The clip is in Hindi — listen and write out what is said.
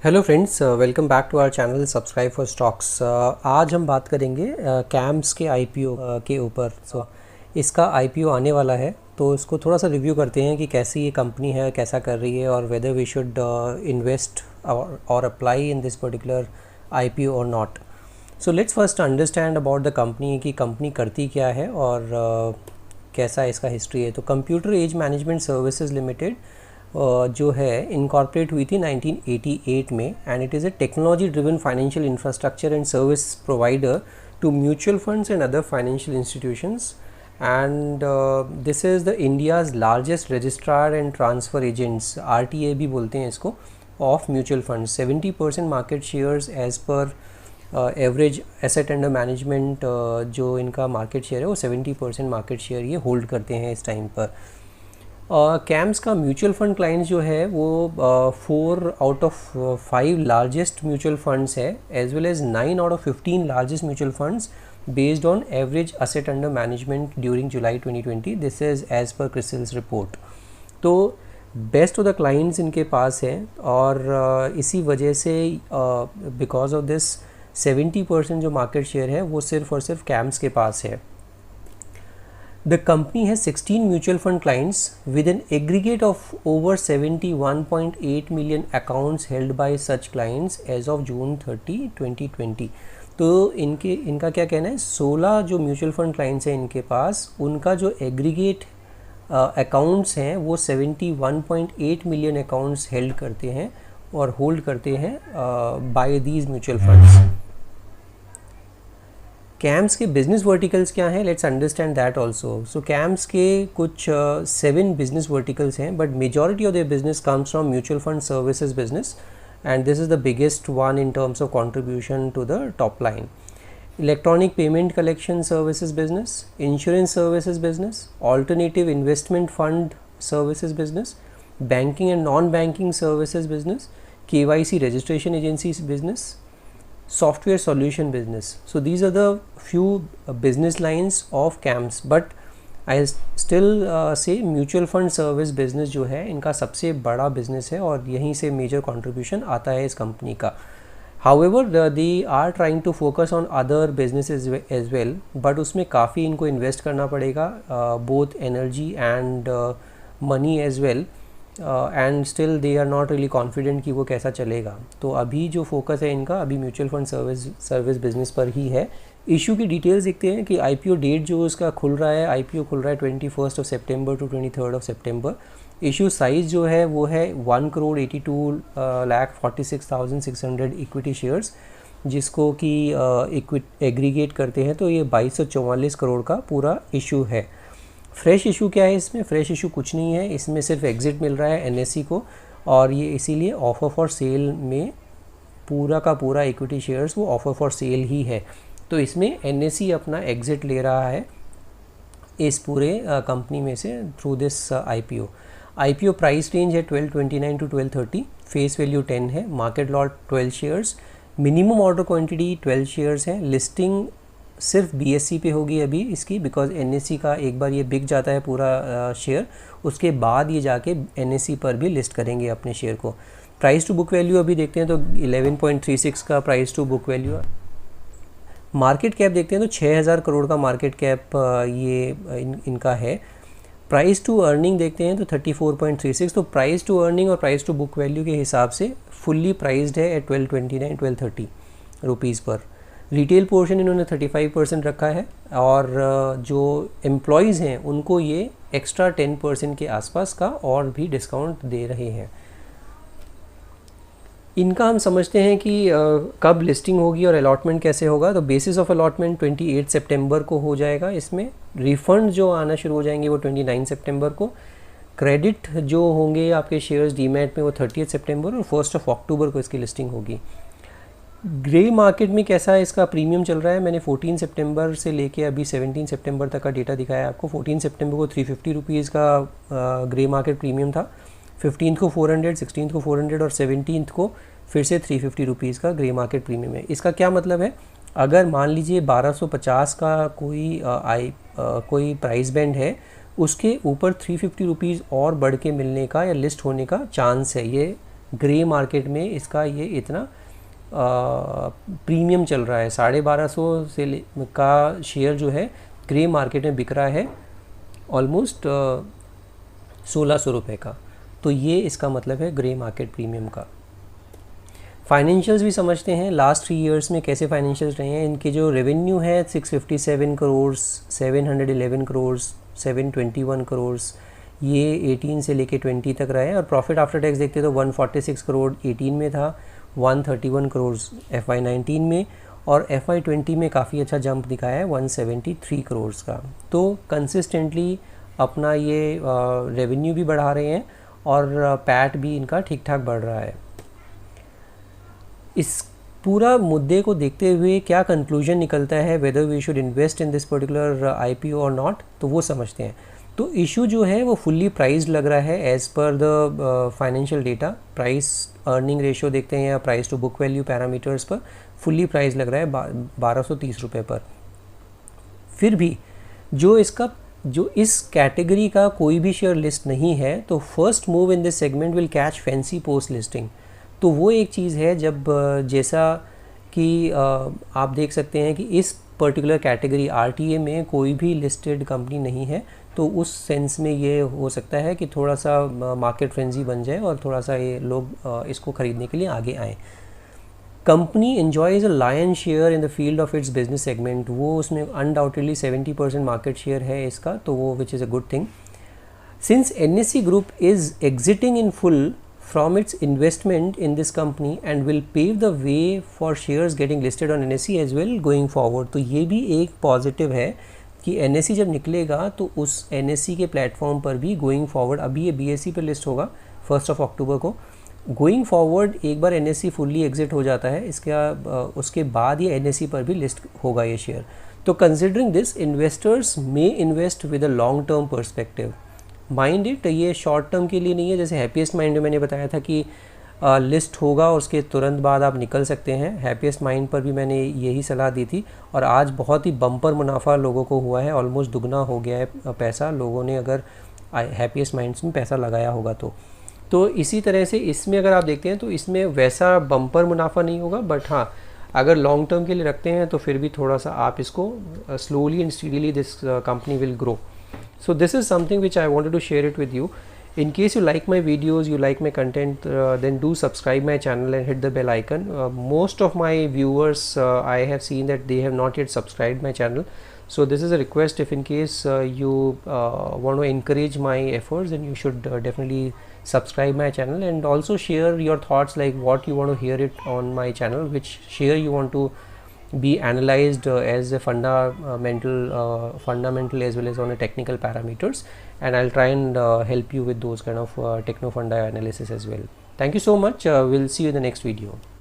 Hello friends, welcome back to our channel subscribe for stocks. आज हम बात करेंगे कैम्स के आईपीओ के ऊपर। इसका आईपीओ आने वाला है, तो इसको थोड़ा सा रिव्यू करते हैं कि कैसी ये कंपनी है, कैसा कर रही है और वेदर वी शुड इन्वेस्ट और apply in this particular IPO or not. So let's first understand about the company कि कंपनी करती क्या है और कैसा इसका हिस्ट्री है। तो Computer Age Management Services Limited जो है इनकॉर्पोरेट हुई थी 1988 में, and it is a technology driven financial infrastructure and service provider to mutual funds and other financial institutions, and this is the India's largest registrar and transfer agents, RTA भी बोलते हैं इसको, of mutual funds. 70% market shares as per average asset under management, जो इनका मार्केट शेयर है वो 70% मार्केट शेयर ये होल्ड करते हैं इस टाइम पर। कैम्स का म्यूचुअल फंड क्लाइंट्स जो है वो 4 out of 5 largest mutual funds है, as well as 9 out of 15 largest mutual funds based on average asset under management during July 2020। This is as per CRISIL's report. तो बेस्ट ऑफ द क्लाइंट्स इनके पास है, और इसी वजह से बिकॉज ऑफ दिस 70% जो मार्केट शेयर है वो सिर्फ और सिर्फ कैम्स के पास है। The company has 16 mutual fund clients with an aggregate of over 71.8 million accounts held by such clients as of June 30, 2020। तो इनका क्या कहना है, 16 जो म्यूचुअल फंड क्लाइंट्स हैं इनके पास, उनका जो एग्रीगेट अकाउंट्स हैं वो 71.8 मिलियन अकाउंट्स हेल्ड करते हैं और होल्ड करते हैं by these mutual funds. CAMS के बिजनेस वर्टिकल्स क्या हैं, let's understand that also. So CAMS के कुछ 7 बिजनेस वर्टिकल्स हैं, but majority of their business comes from mutual fund services business, and this is the biggest one in terms of contribution to the top line. Electronic payment collection services business, insurance services business, alternative investment fund services business, banking and non banking services business, KYC registration agencies business, software solution business. So these are the few business lines of CAMS, but I still say mutual fund service business जो है इनका सबसे बड़ा business है और यहीं से major contribution आता है इस कंपनी का। However, they are trying to focus on other businesses as well, but उसमें काफ़ी इनको invest करना पड़ेगा, both energy and money as well, and still they are not really confident कि वो कैसा चलेगा। तो अभी जो फोकस है इनका अभी म्यूचुअल फंड सर्विस बिजनेस पर ही है। इशू की डिटेल्स देखते हैं कि आईपीओ डेट जो उसका खुल रहा है, आईपीओ खुल रहा है 21 सितंबर टू 23 सितंबर। इशू साइज़ जो है वो है 1,82,46,600 इक्विटी शेयर्स, जिसको कि एग्रीगेट करते हैं तो ये 2244 करोड़ का पूरा इशू है। फ्रेश इशू क्या है इसमें, फ्रेश इशू कुछ नहीं है, इसमें सिर्फ एग्ज़िट मिल रहा है NSE को, और ये इसीलिए ऑफर फॉर सेल में पूरा का पूरा इक्विटी शेयर्स वो ऑफर फॉर सेल ही है। तो इसमें NSE अपना एग्ज़िट ले रहा है इस पूरे कंपनी में से through this IPO price range है 1229 टू 1230, फेस वैल्यू 10 है, market lot 12 shares, minimum order quantity 12 shares है। लिस्टिंग सिर्फ BSE पे होगी अभी इसकी, बिकॉज NSE का एक बार ये बिक जाता है पूरा शेयर, उसके बाद ये जाके NSE पर भी लिस्ट करेंगे अपने शेयर को। प्राइस टू बुक वैल्यू अभी देखते हैं तो 11.36 का price to book value. Market cap देखते हैं तो 6000 करोड़ का मार्केट कैप ये इनका है। प्राइस टू अर्निंग देखते हैं तो 34.36, तो प्राइस टू अर्निंग और प्राइस टू बुक वैल्यू के हिसाब से फुल्ली प्राइस्ड है एट 1229-1230 रुपीज़ पर। रिटेल पोर्शन इन्होंने 35% रखा है, और जो एम्प्लॉयज़ हैं उनको ये एक्स्ट्रा 10% के आसपास का और भी डिस्काउंट दे रहे हैं। इनका हम समझते हैं कि कब लिस्टिंग होगी और अलॉटमेंट कैसे होगा। तो बेसिस ऑफ अलॉटमेंट 28 सितंबर को हो जाएगा। इसमें रिफ़ंड जो आना शुरू हो जाएंगे वो 29 सितंबर को। क्रेडिट जो होंगे आपके शेयर्स डीमैट में वो 30 सितंबर और 1 अक्टूबर को इसकी लिस्टिंग होगी। ग्रे मार्केट में कैसा इसका प्रीमियम चल रहा है, मैंने 14 सितंबर से लेके अभी 17 सितंबर तक का डेटा दिखाया आपको। 14 सितंबर को 350 रुपीज़ का ग्रे मार्केट प्रीमियम था, 15 को 400, 16 को 400 और 17 को फिर से 350 रुपीज़ का ग्रे मार्केट प्रीमियम है। इसका क्या मतलब है, अगर मान लीजिए 1250 का कोई प्राइस बैंड है, उसके ऊपर 350 रुपीज़ और बढ़ के मिलने का या लिस्ट होने का चांस है। ये ग्रे मार्केट में इसका ये इतना प्रीमियम चल रहा है। 1250 से का शेयर जो है ग्रे मार्केट में बिक रहा है ऑलमोस्ट 1600 रुपये का। तो ये इसका मतलब है ग्रे मार्केट प्रीमियम का। फाइनेंशियल्स भी समझते हैं, लास्ट 3 इयर्स में कैसे फाइनेंशियल्स रहे हैं। इनके जो रेवेन्यू है 657 करोड़, 711 करोड़, 721 करोड़, ये 18 से लेके 20 तक रहा है। और प्रॉफिट आफ्टर टैक्स देखते तो 146 करोड़ 18 में था, 131 करोड़ FY19 में, और FY20 में काफ़ी अच्छा जंप दिखाया है 173 करोड़ का। तो कंसिस्टेंटली अपना ये रेवेन्यू भी बढ़ा रहे हैं और पैट भी इनका ठीक ठाक बढ़ रहा है। इस पूरा मुद्दे को देखते हुए क्या कंक्लूजन निकलता है, whether we should invest in this particular IPO और नॉट, तो वो समझते हैं। तो इशू जो है वो फुल्ली प्राइस्ड लग रहा है as per the financial data. Price earning ratio देखते हैं या price to book value parameters पर फुल्ली प्राइस लग रहा है 1230 रुपये पर। फिर भी जो इस कैटेगरी का कोई भी शेयर लिस्ट नहीं है, तो first move in this segment will catch fancy post listing. तो वो एक चीज़ है जब जैसा कि आप देख सकते हैं कि इस पर्टिकुलर कैटेगरी RTA में कोई भी लिस्टेड कंपनी नहीं है, तो उस सेंस में ये हो सकता है कि थोड़ा सा मार्केट फ्रेंजी बन जाए और थोड़ा सा ये लोग इसको ख़रीदने के लिए आगे आएँ। Company enjoys a lion share in the field of its business segment. वो उसमें अनडाउटेडली 70% मार्केट शेयर है इसका, तो वो which is a good thing. Since NSE group is exiting in full from its investment in this company and will pave the way for shares getting listed on NSE as well going forward। तो ये भी एक पॉजिटिव है कि NSE जब निकलेगा तो उस NSE के प्लेटफॉर्म पर भी गोइंग फॉरवर्ड, अभी ये BSE पर लिस्ट होगा 1 अक्टूबर को, गोइंग फॉरवर्ड एक बार NSE फुल्ली एग्जिट हो जाता है उसके बाद ये NSE पर भी लिस्ट होगा ये शेयर। तो considering this, investors may invest with a long term perspective. Mind it, ये शॉर्ट टर्म के लिए नहीं है। जैसे हैप्पीएस्ट माइंड में मैंने बताया था कि लिस्ट होगा और उसके तुरंत बाद आप निकल सकते हैं, हैप्पीएस्ट माइंड पर भी मैंने यही सलाह दी थी। और आज बहुत ही बम्पर मुनाफा लोगों को हुआ है, ऑलमोस्ट दुगना हो गया है पैसा लोगों ने अगर हैप्पीएस्ट माइंड्स में पैसा लगाया होगा तो इसी तरह से इसमें अगर आप देखते हैं तो इसमें वैसा बम्पर मुनाफा नहीं होगा, बट हाँ अगर लॉन्ग टर्म के लिए रखते हैं तो फिर भी थोड़ा सा आप इसको slowly and steadily this company will grow. So this is something which I wanted to share it with you. In case you like my videos, you like my content, then do subscribe my channel and hit the bell icon. Most of my viewers, I have seen that they have not yet subscribed my channel. So this is a request. If in case you want to encourage my efforts, then you should definitely subscribe my channel and also share your thoughts, like what you want to hear it on my channel, which share you want to be analyzed as a fundamental as well as on a technical parameters, and I'll try and help you with those kind of techno funda analysis as well. Thank you so much. We'll see you in the next video.